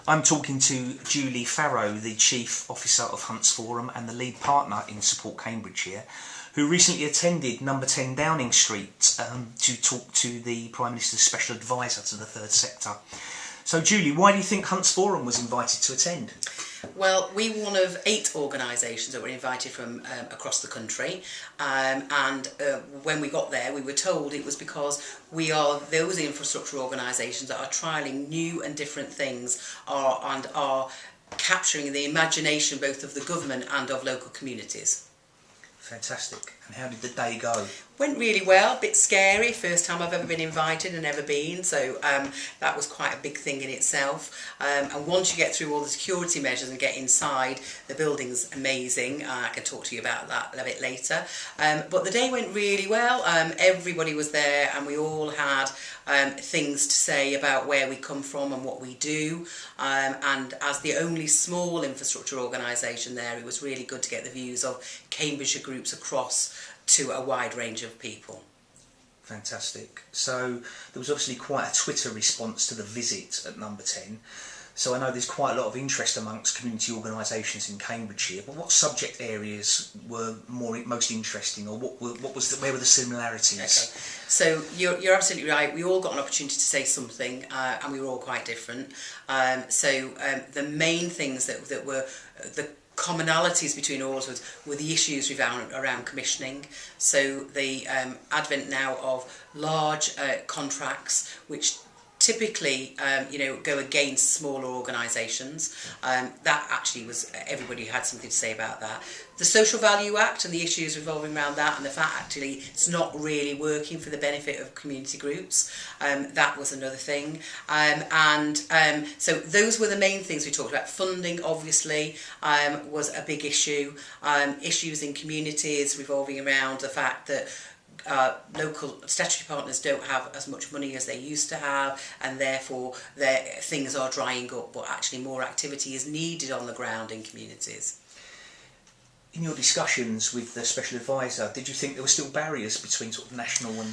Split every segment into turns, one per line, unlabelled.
I'm talking to Julie Farrow, the Chief Officer of Hunts.Forum and the lead partner in Support Cambridgeshire, who recently attended number 10 Downing Street to talk to the Prime Minister's Special Advisor to the third sector. So Julie, why do you think Hunts.Forum was invited to attend?
Well, we were one of 8 organisations that were invited from across the country, and when we got there we were told it was because we are those infrastructure organisations that are trialling new and different things and are capturing the imagination both of the government and of local communities.
Fantastic. And how did the day go?
Went really well, a bit scary, first time I've ever been invited and ever been, so that was quite a big thing in itself. And once you get through all the security measures and get inside, the building's amazing. I can talk to you about that a bit later. But the day went really well. Everybody was there and we all had things to say about where we come from and what we do. And as the only small infrastructure organisation there, it was really good to get the views of Cambridgeshire groups across to a wide range of people.
Fantastic. So there was obviously quite a Twitter response to the visit at number 10. So I know there's quite a lot of interest amongst community organisations in Cambridgeshire, but what subject areas were most interesting, or where were the similarities?
Okay. So you're absolutely right. We all got an opportunity to say something, and we were all quite different. So the main things that were the commonalities between all of us were the issues around commissioning. So the advent now of large contracts which typically go against smaller organisations. That actually was, everybody had something to say about that. The Social Value Act and the issues revolving around that, and the fact actually it's not really working for the benefit of community groups, that was another thing. So those were the main things we talked about. Funding obviously was a big issue. Issues in communities revolving around the fact that local statutory partners don't have as much money as they used to have, and therefore things are drying up, but actually more activity is needed on the ground in communities.
In your discussions with the Special Advisor, did you think there were still barriers between sort of national and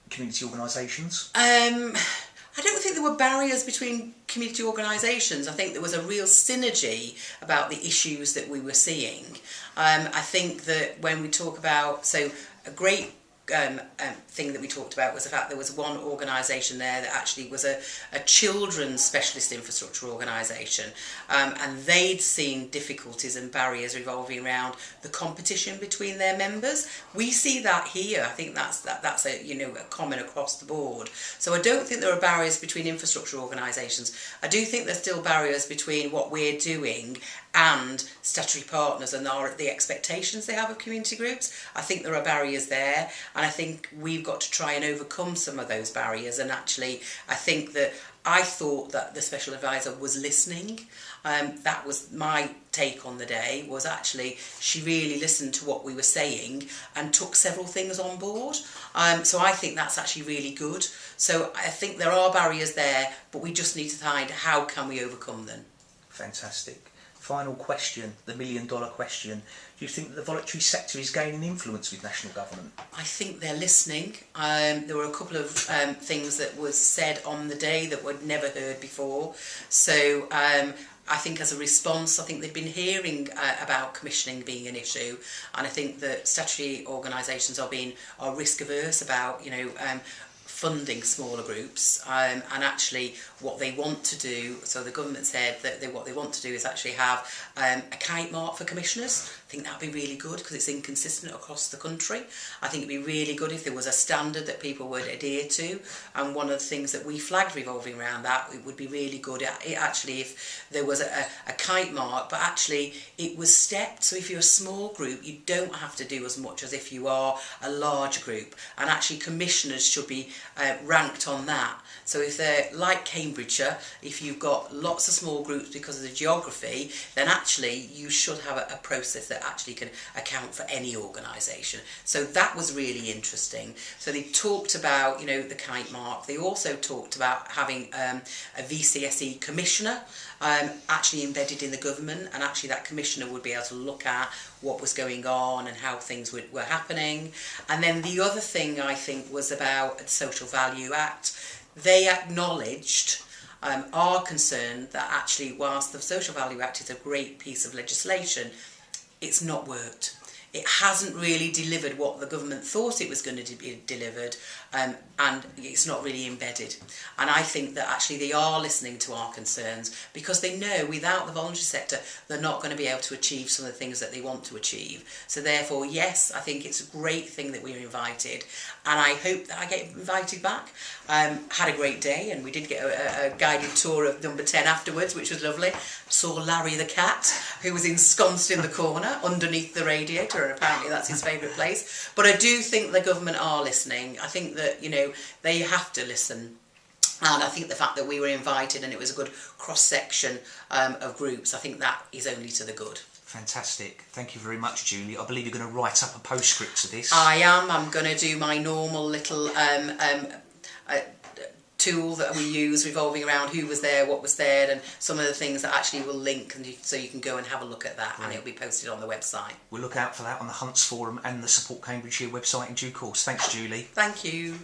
community organisations?
I don't think there were barriers between community organisations. I think there was a real synergy about the issues that we were seeing. I think that when we talk about, so a great thing that we talked about was the fact there was one organisation there that actually was a children's specialist infrastructure organisation, and they'd seen difficulties and barriers revolving around the competition between their members. We see that here. I think that's a common across the board. So I don't think there are barriers between infrastructure organisations. I do think there's still barriers between what we're doing and statutory partners and the expectations they have of community groups. I think there are barriers there, and I think we've got to try and overcome some of those barriers. And actually, I thought that the Special Advisor was listening. That was my take on the day, was actually she really listened to what we were saying and took several things on board. So I think that's actually really good. So I think there are barriers there, but we just need to find how can we overcome them.
Fantastic. Final question, the $1 million question. Do you think that the voluntary sector is gaining influence with national government?
I think they're listening. There were a couple of things that was said on the day that we'd never heard before. So I think as a response, I think they've been hearing about commissioning being an issue, and I think that statutory organisations are risk averse about funding smaller groups, and actually what they want to do, so the government said that what they want to do is actually have a kite mark for commissioners. I think that would be really good because it's inconsistent across the country. I think it would be really good if there was a standard that people would adhere to, and one of the things that we flagged revolving around that, it would be really good actually if there was a kite mark, but actually it was stepped, so if you're a small group you don't have to do as much as if you are a large group, and actually commissioners should be ranked on that. So if they're like Cambridgeshire, if you've got lots of small groups because of the geography, then actually you should have a process that actually can account for any organisation. So that was really interesting. So they talked about, the kite mark. They also talked about having a VCSE commissioner actually embedded in the government, and actually that commissioner would be able to look at what was going on and how things were happening. And then the other thing I think was about the Social Value Act. They acknowledged are concerned that actually, whilst the Social Value Act is a great piece of legislation, it's not worked. It hasn't really delivered what the government thought it was going to be delivered, and it's not really embedded. And I think that actually they are listening to our concerns, because they know without the voluntary sector they're not going to be able to achieve some of the things that they want to achieve. So therefore, yes, I think it's a great thing that we're invited, and I hope that I get invited back. Had a great day, and we did get a guided tour of number 10 afterwards, which was lovely. Saw Larry the cat, who was ensconced in the corner underneath the radiator, and apparently that's his favourite place. But I do think the government are listening. I think that, you know, they have to listen. And I think the fact that we were invited and it was a good cross-section of groups, I think that is only to the good.
Fantastic. Thank you very much, Julie. I believe you're going to write up a postscript to this.
I am. I'm going to do my normal little tool that we use revolving around who was there, what was there, and some of the things that actually will link, and so you can go and have a look at that. Right. And it'll be posted on the website. We'll look out for that on the Hunts Forum and the Support Cambridgeshire website in due course. Thanks, Julie. Thank you.